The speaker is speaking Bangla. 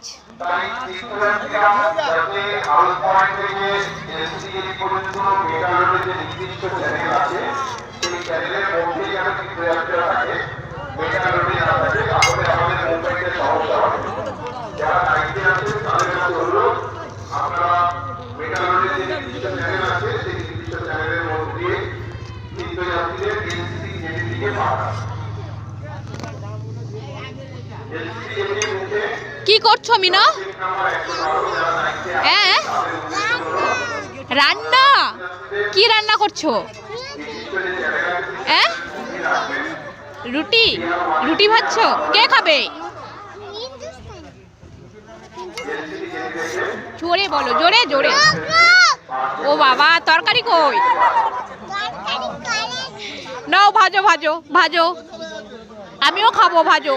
কাজ? কি করছো মিনা? হ্যাঁ, রান্না? কি রান্না করছো? হ্যাঁ, রুটি রুটি ভাজছো? কে খাবে? জোরে বলো, জোরে জোরে। ও বাবা, তরকারি কই? নাও ভাজো ভাজো ভাজো, আমিও খাবো, ভাজো।